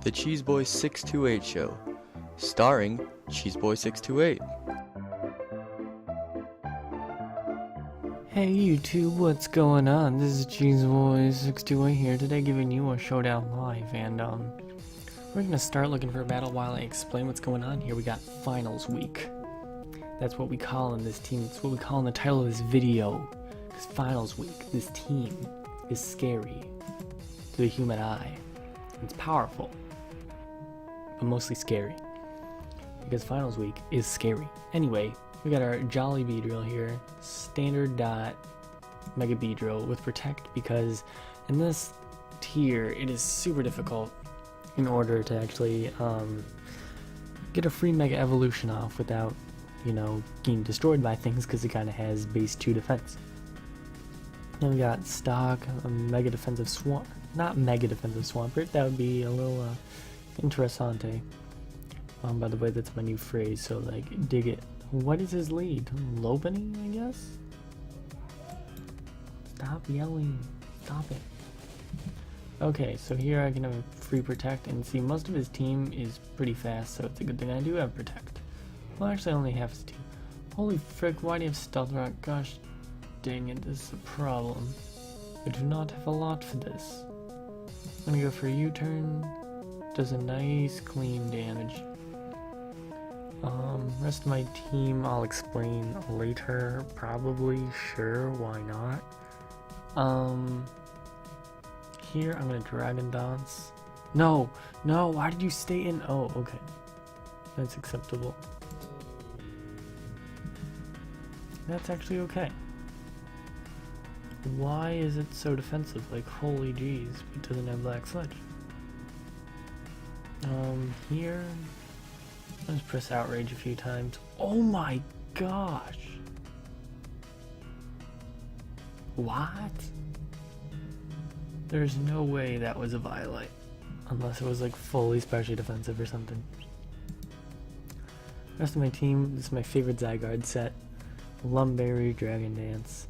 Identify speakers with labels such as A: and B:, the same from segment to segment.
A: The Cheeseboy 628 Show, starring Cheeseboy 628.
B: Hey YouTube, what's going on? This is Cheeseboy628 here, today giving you a showdown live, and we're gonna start looking for a battle while I explain what's going on here. We got finals week. That's what we call in this team. It's what we call in the title of this video. Because finals week, this team is scary to the human eye. It's powerful, but mostly scary. Because finals week is scary. Anyway, we got our Jolly Beedrill here, standard dot Mega Beedrill with Protect, because in this tier it is super difficult in order to actually get a free Mega Evolution off without, you know, getting destroyed by things, because it kind of has base 2 defense. Then we got stock Mega Defensive Swamp, not Mega Defensive Swampert, that would be a little interessante. By the way, that's my new phrase, so like, dig it. What is his lead? Lopunny, I guess? Stop yelling. Stop it. Okay, so here I can have a free Protect, and see, most of his team is pretty fast, so it's a good thing I do have Protect. Well, actually, only half his team. Holy frick, why do you have Stealth Rock? Gosh dang it, this is a problem. I do not have a lot for this. I'm gonna go for a U-turn. Does a nice clean damage. Rest of my team I'll explain later, probably, sure, why not. Here I'm gonna Dragon Dance. No, why did you stay in? Oh, okay. That's acceptable. That's actually okay. Why is it so defensive? Like, holy jeez, it doesn't have Black Sledge. Here, let's press Outrage a few times. Oh my gosh! What? There's no way that was a Violite. Unless it was like fully specially defensive or something. Rest of my team, this is my favorite Zygarde set. Lumberry, Dragon Dance.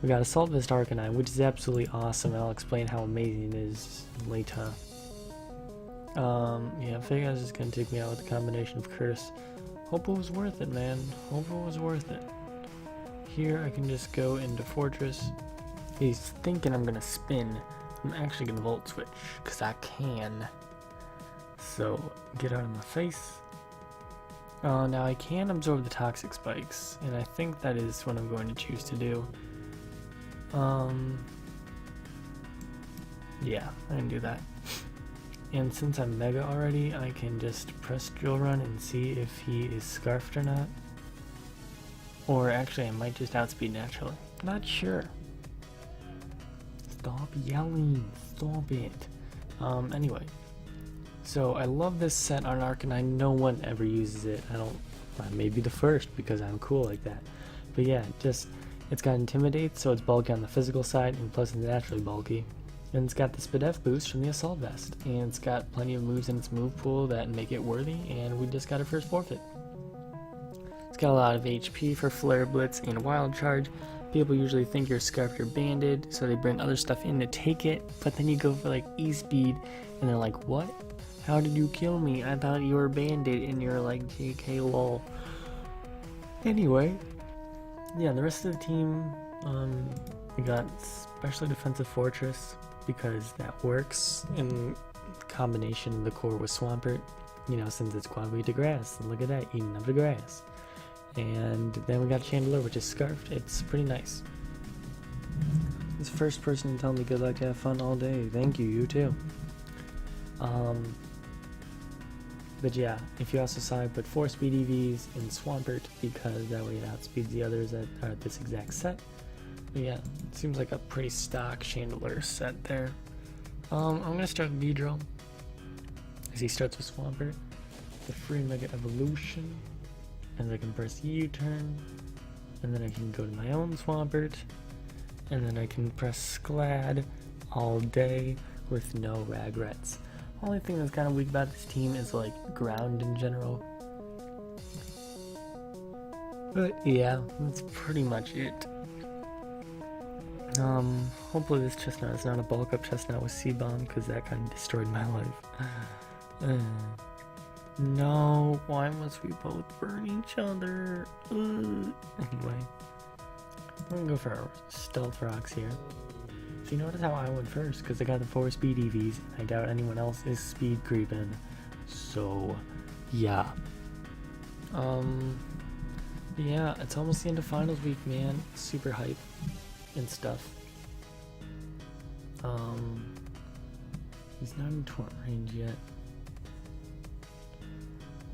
B: We got Assault Vest Arcanine, which is absolutely awesome, and I'll explain how amazing it is later. Yeah, Fake Eyes is gonna take me out with a combination of Curse. Hope it was worth it, man. Hope it was worth it. Here I can just go into Fortress. He's thinking I'm gonna spin. I'm actually gonna Volt Switch, because I can. So, get out of my face. Now I can absorb the Toxic Spikes, and I think that is what I'm going to choose to do. Yeah, I can do that. And since I'm Mega already, I can just press Drill Run and see if he is Scarfed or not. Or actually, I might just outspeed naturally. Not sure. Stop yelling. Stop it. Anyway. So, I love this set on Arcanine. No one ever uses it. I may be the first because I'm cool like that. But yeah, it's got Intimidate, so it's bulky on the physical side, and plus it's naturally bulky. And it's got the Spadef boost from the Assault Vest, and it's got plenty of moves in its move pool that make it worthy, and we just got our first forfeit. It's got a lot of HP for Flare Blitz and Wild Charge. People usually think you're Scarfed or Banded, so they bring other stuff in to take it, but then you go for like E-Speed, and they're like, what? How did you kill me? I thought you were Banded, and you're like, JK lol. Anyway, yeah, the rest of the team, we got Specially Defensive Fortress, because that works in combination of the core with Swampert, you know, since it's quad weight to grass. Look at that, eating up the grass. And then we got Chandelure, which is Scarfed. It's pretty nice. This first person to tell me good luck to have fun all day. Thank you, you too. But yeah, if you also saw I put 4 speed EVs in Swampert, because that way it outspeeds the others that are at this exact set. But yeah, it seems like a pretty stock Chandelure set there. I'm gonna start with Beedrill, as he starts with Swampert. The free Mega Evolution, and I can press U-turn, and then I can go to my own Swampert, and then I can press Sklad all day with no regrets. Only thing that's kind of weak about this team is like ground in general. But yeah, that's pretty much it. Hopefully this chestnut is not a bulk up chestnut with C-bomb, because that kind of destroyed my life. No, why must we both burn each other? Anyway, we're gonna go for our stealth rocks here. So you notice how I went first, because I got the 4 speed EVs, and I doubt anyone else is speed creeping. So, yeah. Yeah, it's almost the end of finals week, man. Super hype and stuff. He's not in taunt range yet.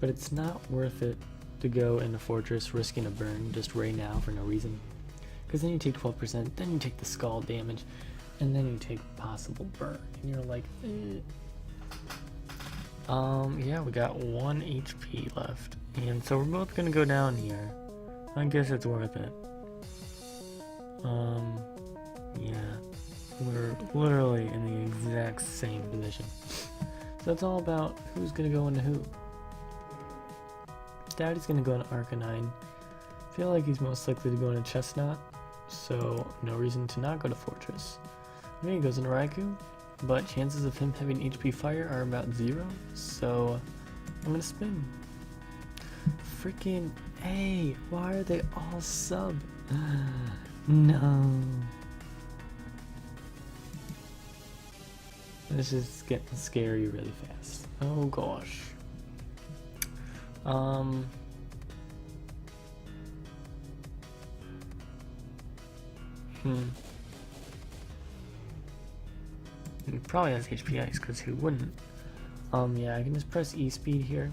B: But it's not worth it to go into Fortress risking a burn just right now for no reason. Because then you take 12%, then you take the skull damage, and then you take possible burn. And you're like, eh. Yeah, we got 1 HP left. And so we're both gonna go down here. I guess it's worth it. Yeah. We're literally in the exact same position. So it's all about who's gonna go into who. Daddy's gonna go into Arcanine. I feel like he's most likely to go into Chestnut, so no reason to not go to Fortress. Maybe he goes into Raikou, but chances of him having HP Fire are about 0, so I'm gonna spin. Freaking A, why are they all sub? No. This is getting scary really fast. Oh gosh. He probably has HP Ice, because who wouldn't? Yeah, I can just press E speed here,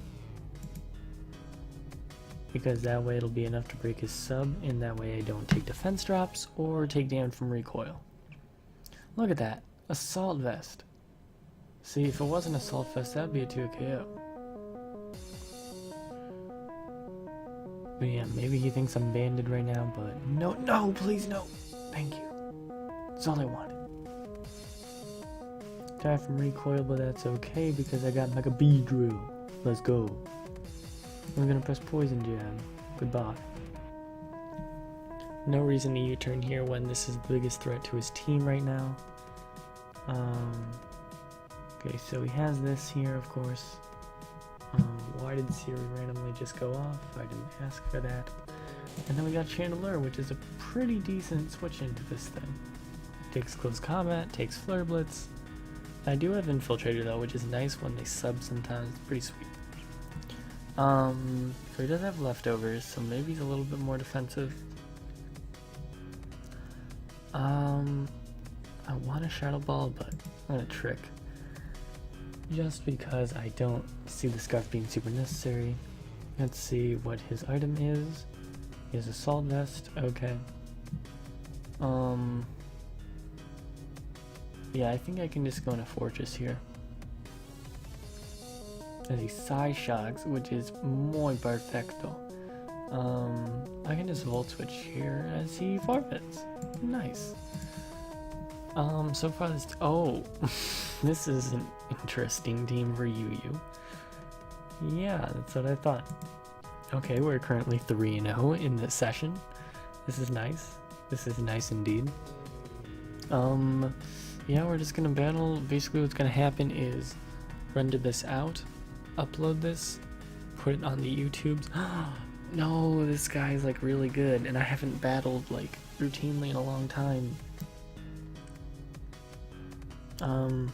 B: because that way it'll be enough to break his sub, and that way I don't take defense drops or take damage from recoil. Look at that, Assault Vest. See, if it wasn't Assault Vest, that'd be a 2 KO. But yeah, maybe he thinks I'm banded right now, but no, no, please no. Thank you. That's all I wanted. Die from recoil, but that's okay because I got Mega B Drill. Let's go. We're gonna press Poison Jab. Goodbye. No reason to U-turn here when this is the biggest threat to his team right now. Okay, so he has this here, of course. Why did Siri randomly just go off? I didn't ask for that. And then we got Chandelure, which is a pretty decent switch into this thing. Takes Close Combat, takes Flare Blitz. I do have Infiltrator though, which is nice when they sub sometimes. It's pretty sweet. So he does have leftovers, so maybe he's a little bit more defensive. I want a Shadow Ball, but I'm gonna Trick. Just because I don't see the Scarf being super necessary. Let's see what his item is. He has Assault Vest, okay. Yeah, I think I can just go into Fortress here. As he Psyshocks, which is muy perfecto. I can just Volt Switch here as he forfeits. Nice. So far this, oh, this is an interesting team for Yu. Yeah, that's what I thought. Okay, we're currently 3-0 in this session. This is nice. This is nice indeed. Yeah, we're just gonna battle. Basically what's gonna happen is render this out, upload this, put it on the YouTubes. No, this guy's like really good, and I haven't battled like routinely in a long time. I'm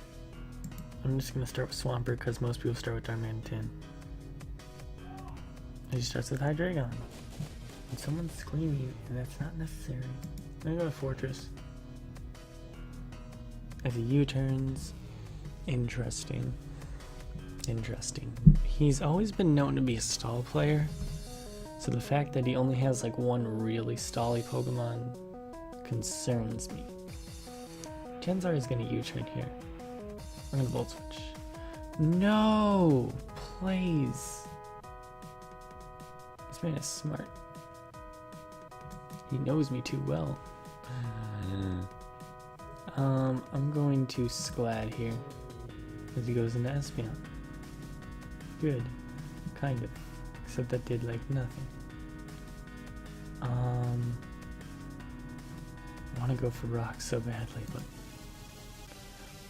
B: just gonna start with Swampert because most people start with Darmanitan. He starts with Hydreigon. And someone's screaming, and that's not necessary. I'm gonna go to Fortress. As he U-turns. Interesting. Interesting. He's always been known to be a stall player. So the fact that he only has like one really stally Pokemon concerns me. Genzar is gonna U-turn here. I'm gonna Volt Switch. No! Please! This man is smart. He knows me too well. I'm going to Sklad here. As he goes into Espeon. Good. Kind of. Except that did like nothing. I want to go for Rock so badly, but...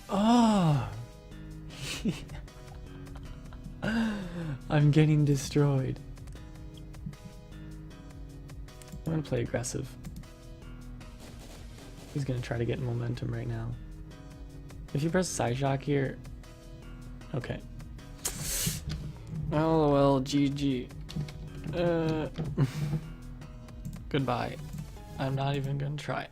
B: Oh! I'm getting destroyed. I'm gonna play aggressive. He's gonna try to get momentum right now. If you press side shock here, okay. LOL, GG. Goodbye. I'm not even gonna try.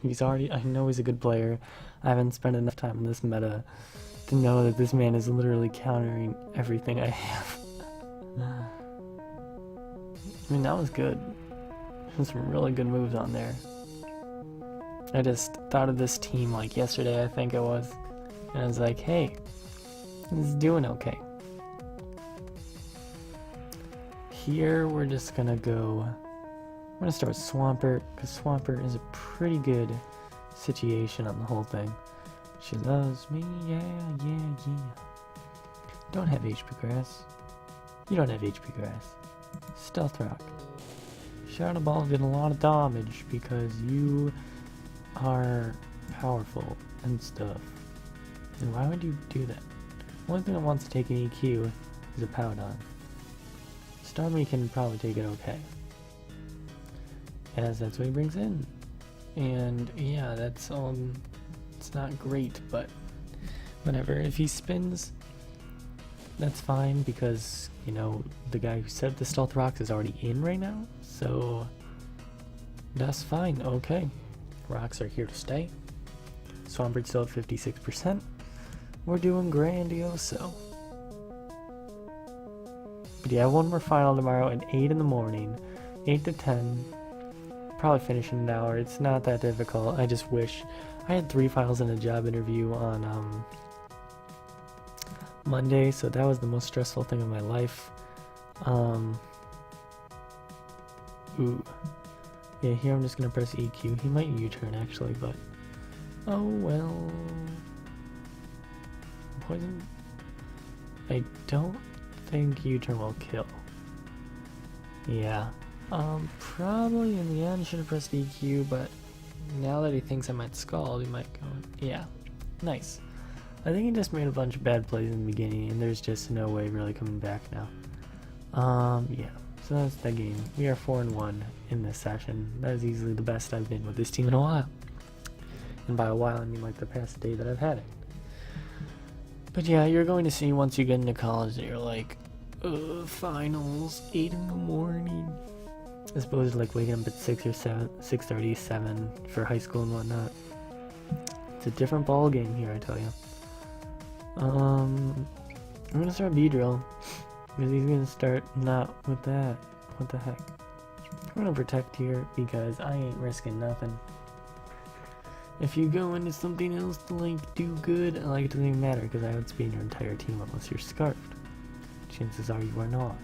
B: He's already, I know he's a good player. I haven't spent enough time on this meta to know that this man is literally countering everything I have. I mean, that was good. There's some really good moves on there. I just thought of this team like yesterday, I think it was. And I was like, hey, this is doing okay. Here we're just gonna go, I'm gonna start with Swampert, because Swampert is a pretty good situation on the whole thing. She loves me, yeah. Don't have HP grass. You don't have HP grass. Stealth Rock. Shadow Ball did a lot of damage because you are powerful and stuff. And why would you do that? One thing that wants to take an EQ is a Powdon. Starmie can probably take it okay, as that's what he brings in. And yeah, that's it's not great, but whatever. If he spins, that's fine, because you know the guy who set the Stealth Rocks is already in right now, so that's fine. Okay, rocks are here to stay. Swampert's still at 56%. We're doing grandioso. But yeah, one more final tomorrow at 8 in the morning, 8 to 10. Probably finish in an hour. It's not that difficult. I just wish I had 3 files in a job interview on Monday, so that was the most stressful thing of my life. Ooh. Yeah, here I'm just gonna press EQ. He might U-turn actually, but oh well. Poison. I don't think U-turn will kill. Yeah. Probably in the end should have pressed EQ, but now that he thinks I might scald, he might go. Yeah. Nice. I think he just made a bunch of bad plays in the beginning, and there's just no way really coming back now. Yeah. So that's that game. We are 4-1 in this session. That is easily the best I've been with this team in a while. And by a while, I mean like the past day that I've had it. But yeah, you're going to see once you get into college that you're like, finals, 8 in the morning. As opposed to like waking up at 6 or 6:30, 7 for high school and whatnot. It's a different ball game here, I tell you. I'm gonna start B-drill, because he's gonna start not with that. What the heck? I'm gonna protect here because I ain't risking nothing. If you go into something else to like do good, like it doesn't even matter because I outspeed your entire team unless you're scarfed. Chances are you are not.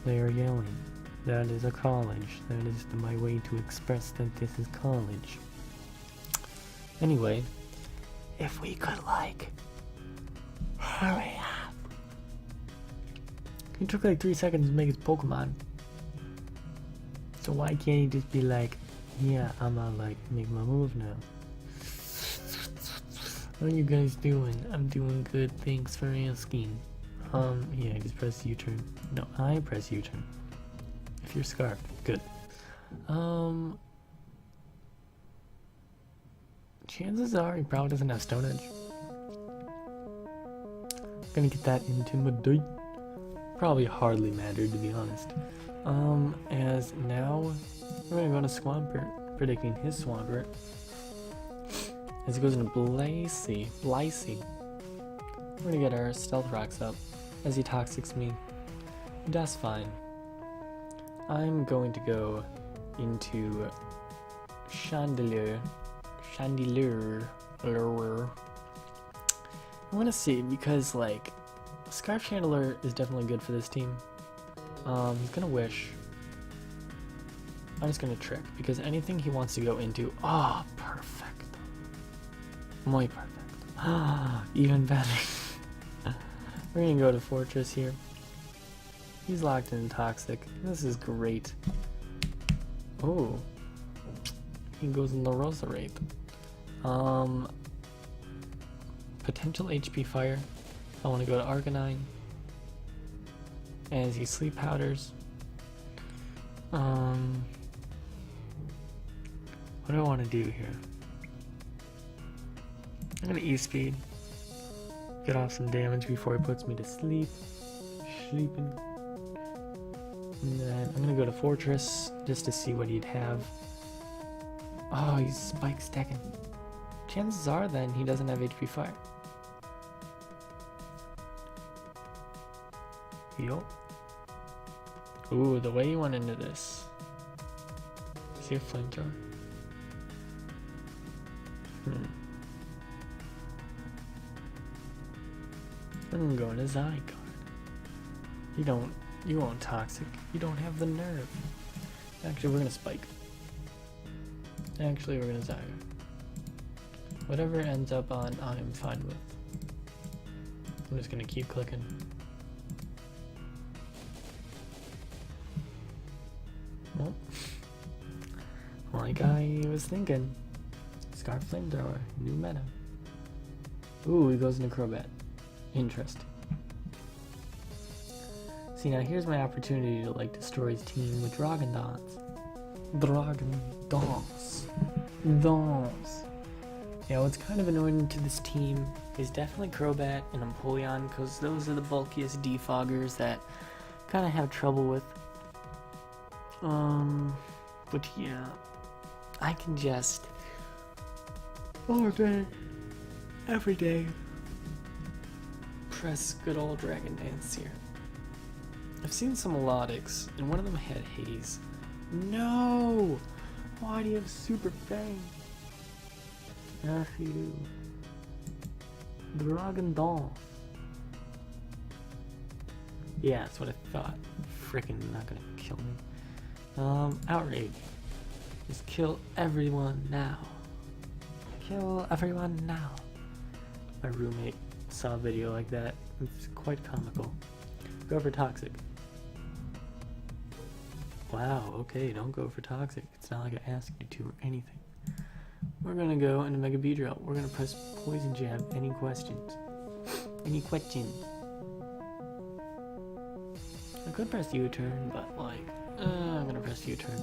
B: They are yelling. That is a college. That is my way to express that this is college. Anyway, if we could like hurry up. He took like 3 seconds to make his Pokemon. So why can't he just be like, yeah, I'ma like make my move now. How are you guys doing? I'm doing good, thanks for asking. Yeah, just press U-turn. No, I press U-turn. If you're scarfed, good. Chances are he probably doesn't have Stone Edge. Gonna get that into my day. Probably hardly mattered, to be honest. As now we're gonna go to Swampert, predicting his Swampert. As it goes into Blicey. We're gonna get our Stealth Rocks up as he toxics me. That's fine. I'm going to go into Chandelier. I want to see, because like Scarf Chandelier is definitely good for this team. He's gonna wish. I'm just gonna trick, because anything he wants to go into, perfect. Muy perfect. Even better. We're gonna go to Fortress here. He's locked in Toxic. This is great. Oh. He goes in the Rosa Wraith. Potential HP Fire. I want to go to Arcanine. As he sleep powders. What do I want to do here? I'm gonna E-speed. Get off some damage before he puts me to sleep. Sleeping. And then I'm gonna go to Fortress just to see what he'd have. Oh, he's spike stacking. Chances are then he doesn't have HP fire. Yo. Ooh, the way he went into this. Is he a flamethrower? I'm gonna go into Zygarde. You won't toxic. You don't have the nerve. Actually, we're gonna spike. Actually, we're gonna Zygarde. Whatever it ends up on, I am fine with. I'm just gonna keep clicking. Well, like I was thinking. Scarf Flamethrower, new meta. Ooh, he goes into Crobat. Interesting. See, now here's my opportunity to like destroy his team with Dragondons. Dons. Yeah, what's kind of annoying to this team is definitely Crobat and Empoleon, because those are the bulkiest defoggers that kind of have trouble with. But yeah, I can just all day, every day, press good old Dragon Dance here. I've seen some melodics, and one of them had Haze. No! Why do you have Super Fang? F you. Dragon Dance. Yeah, that's what I thought. Frickin' not gonna kill me. Outrage. Just kill everyone now. Kill everyone now. My roommate saw a video like that. It's quite comical. Go for Toxic. Wow, okay, don't go for Toxic. It's not like I asked you to or anything. We're gonna go into Mega Beedrill. We're gonna press Poison Jab. Any questions? Any questions? I could press U-turn, but like, I'm gonna press U-turn.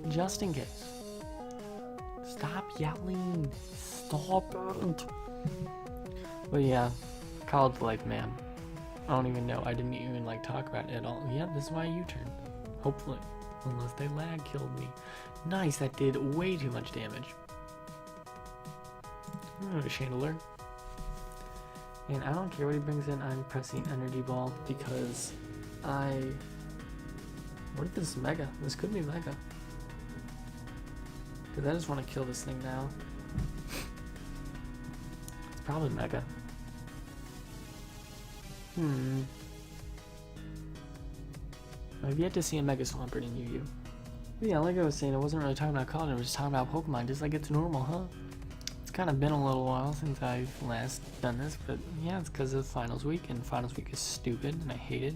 B: Just in case. Stop yelling. Stop it. But yeah, college life, man. I don't even know. I didn't even like talk about it at all. Yeah, this is why I U-turned. Hopefully. Unless they lag killed me. Nice, that did way too much damage. I'm gonna go to Chandelier. And I don't care what he brings in, I'm pressing Energy Ball because what if this is Mega? This could be Mega. Because I just want to kill this thing now. It's probably Mega. I've yet to see a Mega Swampert in UU. But yeah, like I was saying, I wasn't really talking about college, I was just talking about Pokemon, just like it's normal, huh? It's kind of been a little while since I've last done this, but yeah, it's because of finals week, and finals week is stupid, and I hate it.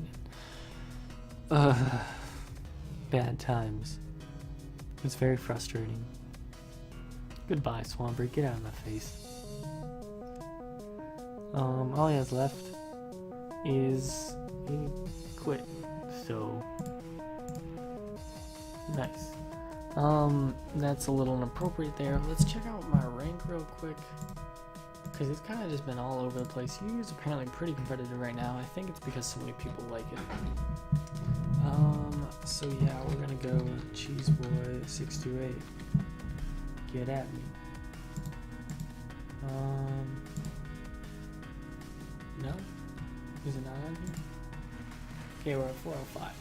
B: Bad times. It's very frustrating. Goodbye, Swampert, get out of my face. All he has left is he quit, so nice. That's a little inappropriate there. Let's check out my rank real quick, because it's kind of just been all over the place. You is apparently pretty competitive right now. I think it's because so many people like it. So yeah, we're gonna go Cheeseboy628. Get at me. No? Is it not on here? Okay, we're at 405.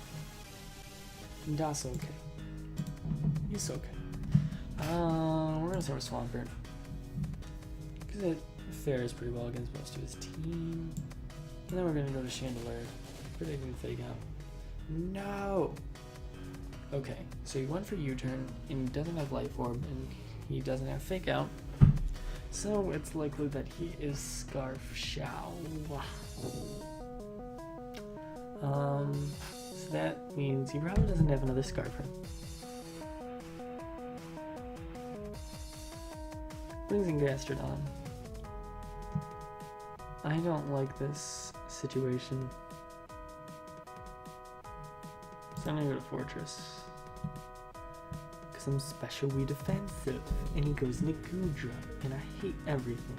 B: That's okay. It's okay. We're gonna start with Swampert. Because it fares pretty well against most of his team. And then we're gonna go to Chandelier. Predicting Fake Out. No! Okay, so he went for U-turn, and he doesn't have Life Orb, and he doesn't have Fake Out. So it's likely that he is Scarf Shao. So that means he probably doesn't have another Scarfer. Brings in Gastrodon. I don't like this situation. So I'm gonna go to Fortress. Because I'm specially defensive. And he goes Nikudra. And I hate everything.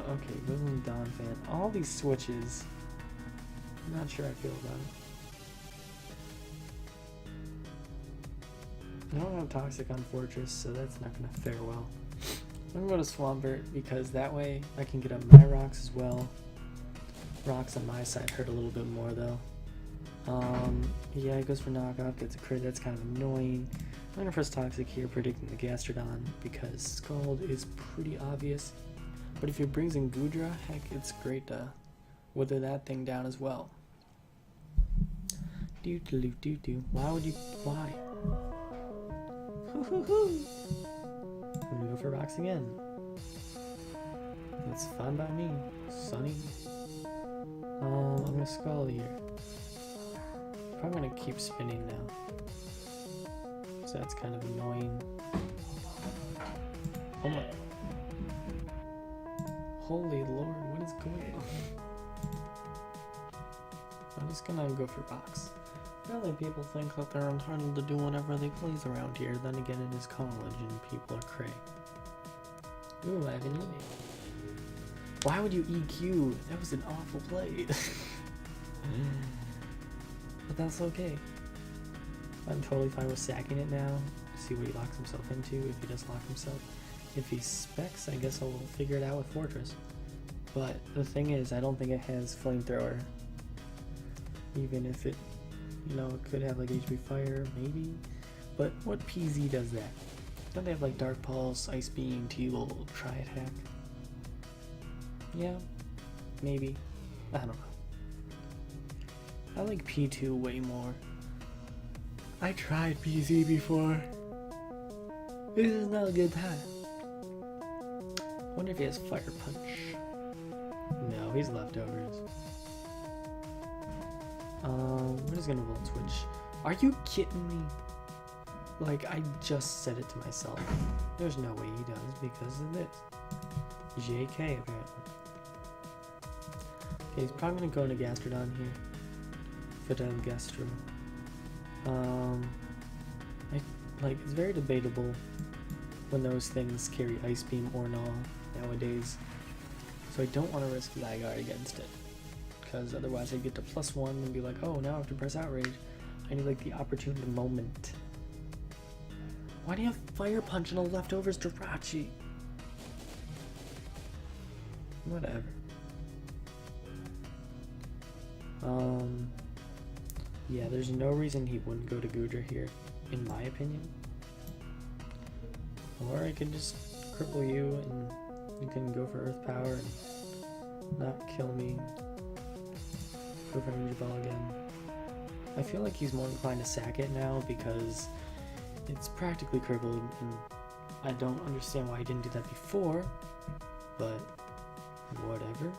B: Okay, goes in Don Fan. All these switches. I'm not sure I feel about it. I don't have Toxic on Fortress, so that's not gonna fare well. I'm gonna go to Swampert because that way I can get up my rocks as well. Rocks on my side hurt a little bit more though. Yeah, he goes for knockoff, gets a crit, that's kind of annoying. I'm gonna press Toxic here, predicting the Gastrodon because Scald is pretty obvious. But if he brings in Gudra, heck, it's great to wither that thing down as well. Why would you? Why? I'm gonna go for rocks again. That's fine by me, Sonny. I'm gonna Scald here. Probably gonna keep spinning now. So that's kind of annoying. Oh my. Holy Lord, what is going on? I'm just gonna go for rocks. Apparently people think that they're entitled to do whatever they please around here. Then again, it is college and people are cray. Ooh, I have an email. Why would you EQ? That was an awful play. But that's okay. I'm totally fine with sacking it now. See what he locks himself into, if he does lock himself. If he specs, I guess I'll figure it out with Fortress. But the thing is, I don't think it has Flamethrower. Even if it, you know, it could have like HP Fire, maybe. But what PZ does that? Don't they have like Dark Pulse, Ice Beam, T-Will, Tri-Attack? Yeah, maybe. I don't know. I like P2 way more. I tried PZ before. This is not a good time. I wonder if he has Fire Punch. No, he's leftovers. We're just gonna Volt Switch. Are you kidding me? Like, I just said it to myself. There's no way he does because of this. JK, apparently. Okay, he's probably gonna go into Gastrodon here. Fidel Gastro. It's very debatable when those things carry Ice Beam or Gnaw nowadays. So I don't want to risk Zygarde against it. Because otherwise I'd get to +1 and be like, oh, now I have to press Outrage. I need like the opportune moment. Why do you have Fire Punch and a leftovers Jirachi? Whatever. Yeah, there's no reason he wouldn't go to Gudra here, in my opinion. Or I could just cripple you and you can go for Earth Power and not kill me. Go for Energy Ball again. I feel like he's more inclined to sack it now because it's practically crippled and I don't understand why he didn't do that before, but whatever.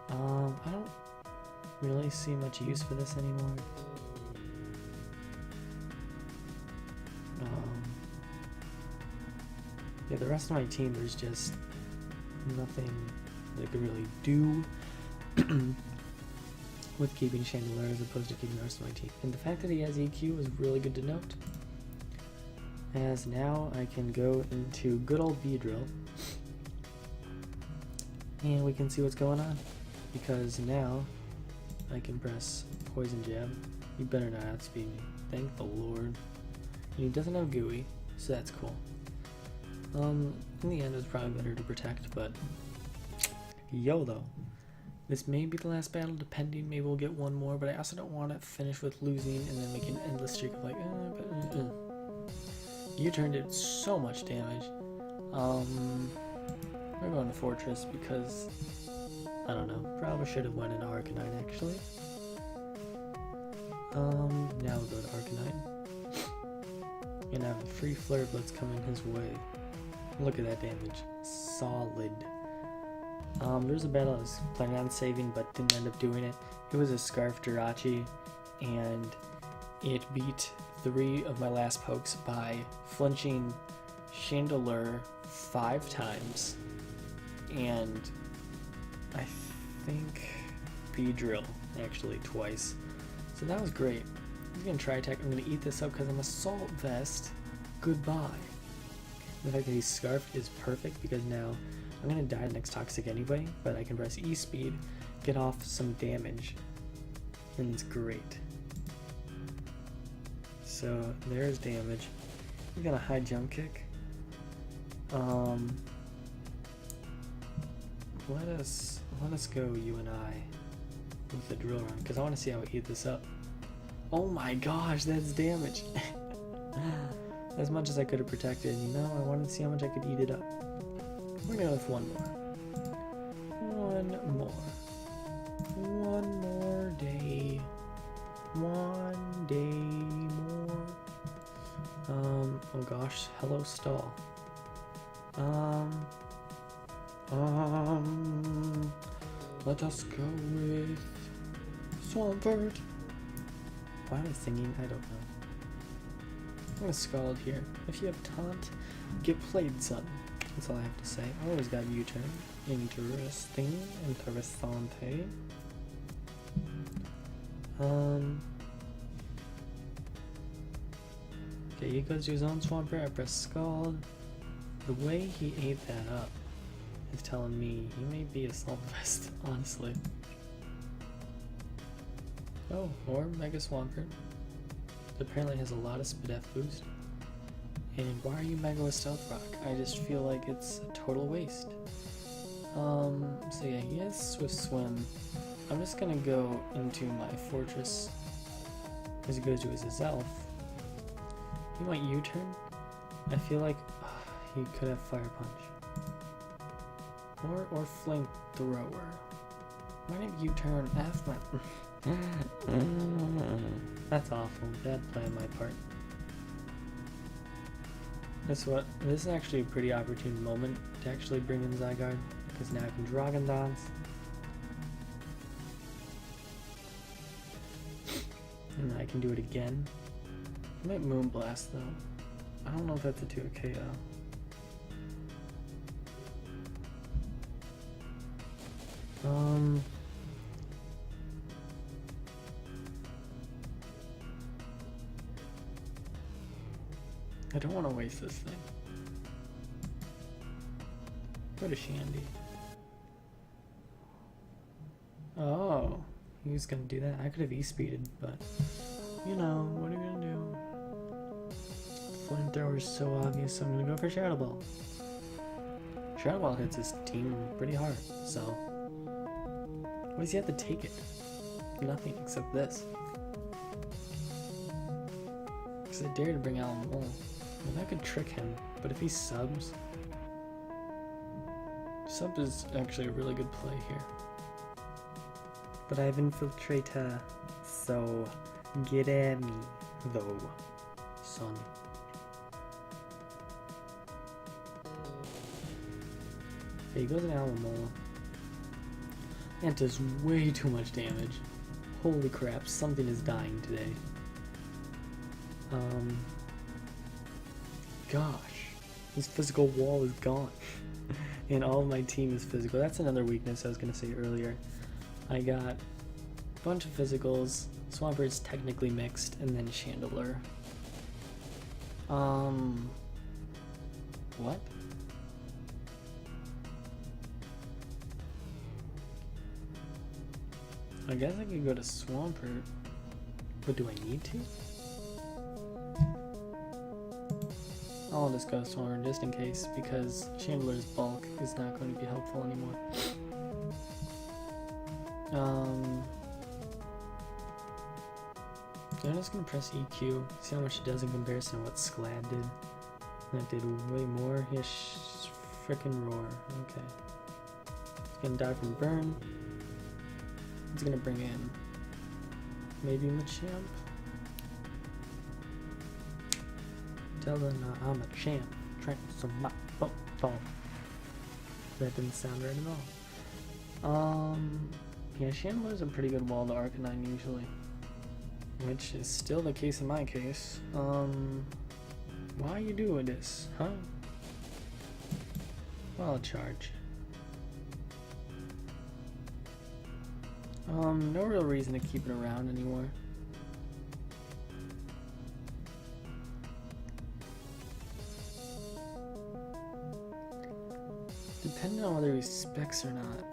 B: I don't really see much use for this anymore. Yeah, the rest of my team, there's just nothing they could really do with keeping Chandelure as opposed to keeping the rest of my team. And the fact that he has EQ is really good to note, as now I can go into good old Beedrill and we can see what's going on, because now I can press Poison Jab. You better not outspeed me. Thank the Lord. And he doesn't have Gooey, so that's cool. In the end, it was probably better to protect, but YOLO. This may be the last battle, depending. Maybe we'll get one more, but I also don't want to finish with losing and then make an endless streak of like, U-turn did so much damage. We're going to Fortress because, I don't know, probably should have went into Arcanine actually. Now we'll go to Arcanine. Gonna have a free Flare Blitz coming his way. Look at that damage. Solid. There's a battle I was planning on saving but didn't end up doing it. It was a Scarf Jirachi and it beat 3 of my last pokes by flinching Chandelure 5 times, and I think Beedrill actually twice. So that was great. I'm gonna try attack. I'm gonna eat this up because I'm Assault Vest. Goodbye. The fact that he's scarfed is perfect because now I'm gonna die to next toxic anyway, but I can press E speed, get off some damage, and it's great. So there's damage. We're gonna high jump kick. Let us go, you and I, with the drill run, because I want to see how we eat this up. Oh my gosh, that's damage. As much as I could have protected, you know, I wanted to see how much I could eat it up. We're gonna go with one more. One more day. One day more. Oh gosh, hello stall. Let us go with Swampert. Why am I singing? I don't know. I'm gonna Scald here. If you have taunt, get played, son. That's all I have to say. I always got U-turn. Interesting. Interessante. Okay, he goes to his own Swampert. I press Scald. The way he ate that up is telling me he may be Assault Vest, honestly. Oh, or Mega Swampert. It apparently has a lot of Spadef boost. And why are you Mega with Stealth Rock? I just feel like it's a total waste. So yeah, he has Swift Swim. I'm just gonna go into my Fortress as he goes to his elf. He might U-turn. I feel like he could have Fire Punch. Or Flamethrower. Might have U-turn F my... That's awful. Bad play on my part. This is actually a pretty opportune moment to actually bring in Zygarde, because now I can Dragon Dance. And I can do it again. I might Moonblast though. I don't know if that's a 2 KO. I don't want to waste this thing. Go to Shandy. Oh, he was gonna do that. I could have E-speeded, but you know, what are you gonna do? Flamethrower is so obvious, so I'm gonna go for Shadow Ball. Shadow Ball hits his team pretty hard, so why does he have to take it? Nothing except this. Because I dare to bring Alan Mole. And I could trick him, but if he subs... Sub is actually a really good play here. But I have Infiltrator, so get at me, though, son. Okay, he goes in Alamola. That does way too much damage. Holy crap, something is dying today. Gosh, his physical wall is gone. And all of my team is physical. That's another weakness I was going to say earlier. I got a bunch of physicals. Swampert's technically mixed, and then Chandelure. What? I guess I could go to Swampert, but do I need to? I'll just go to Swampert just in case, because Chandelure's bulk is not going to be helpful anymore. I'm just going to press EQ, see how much it does in comparison to what Sklad did. That did way more. Yes, frickin' roar. Okay. It's going to die from burn. It's going to bring in maybe Machamp. Tell them I'm a champ. Transfer my phone. That didn't sound right at all. Yeah, Chandelure's a pretty good wall to Arcanine usually. Which is still the case in my case. Why are you doing this, huh? I'll charge. No real reason to keep it around anymore. Depending on whether he specs or not.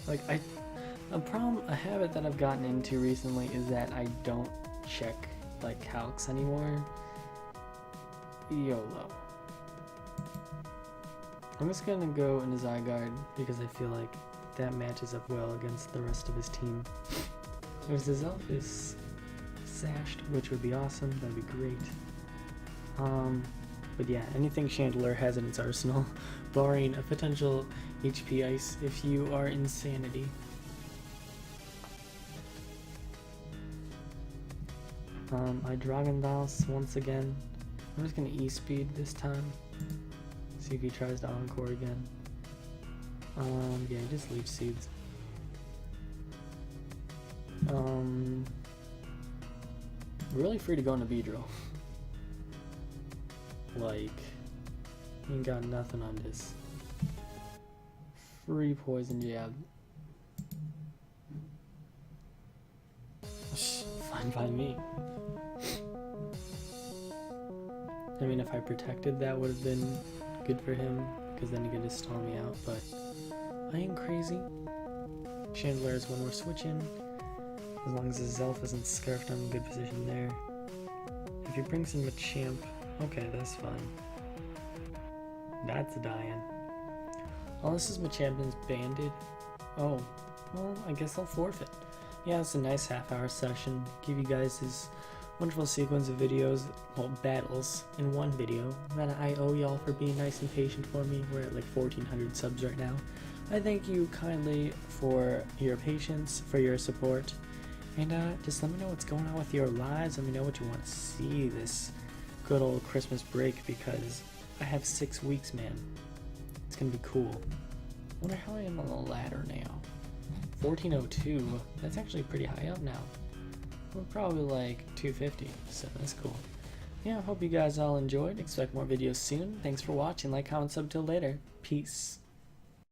B: Like, a habit that I've gotten into recently is that I don't check, like, calcs anymore. YOLO. I'm just gonna go into Zygarde because I feel like that matches up well against the rest of his team. If his elf is sashed, which would be awesome, that'd be great. But yeah, anything Chandelure has in its arsenal, barring a potential HP ice if you are insanity. I Dragon Dance once again. I'm just gonna E-speed this time. See if he tries to Encore again. Yeah, he just Leech Seeds. Really free to go into Beedrill. Like, he ain't got nothing on this. Free Poison Jab. Fine by me. I mean, if I protected, that would have been good for him, because then he could just stall me out, but I ain't crazy. Chandelure is one more switch in. As long as his elf isn't scarfed, I'm in good position there. If he brings in Machamp, okay, that's fine. That's dying. Unless his Machamp is banded. Oh, well, I guess I'll forfeit. Yeah, it's a nice half-hour session. Give you guys this wonderful sequence of videos, well, battles, in one video that I owe y'all for being nice and patient for me. We're at like 1,400 subs right now. I thank you kindly for your patience, for your support, and just let me know what's going on with your lives. Let me know what you want to see this good old Christmas break, because I have 6 weeks, man. It's gonna be cool. I wonder how I am on the ladder now. 1402. That's actually pretty high up now. We're probably like 250, so that's cool. Yeah, I hope you guys all enjoyed. Expect more videos soon. Thanks for watching. Like, comment, sub. Till later. Peace.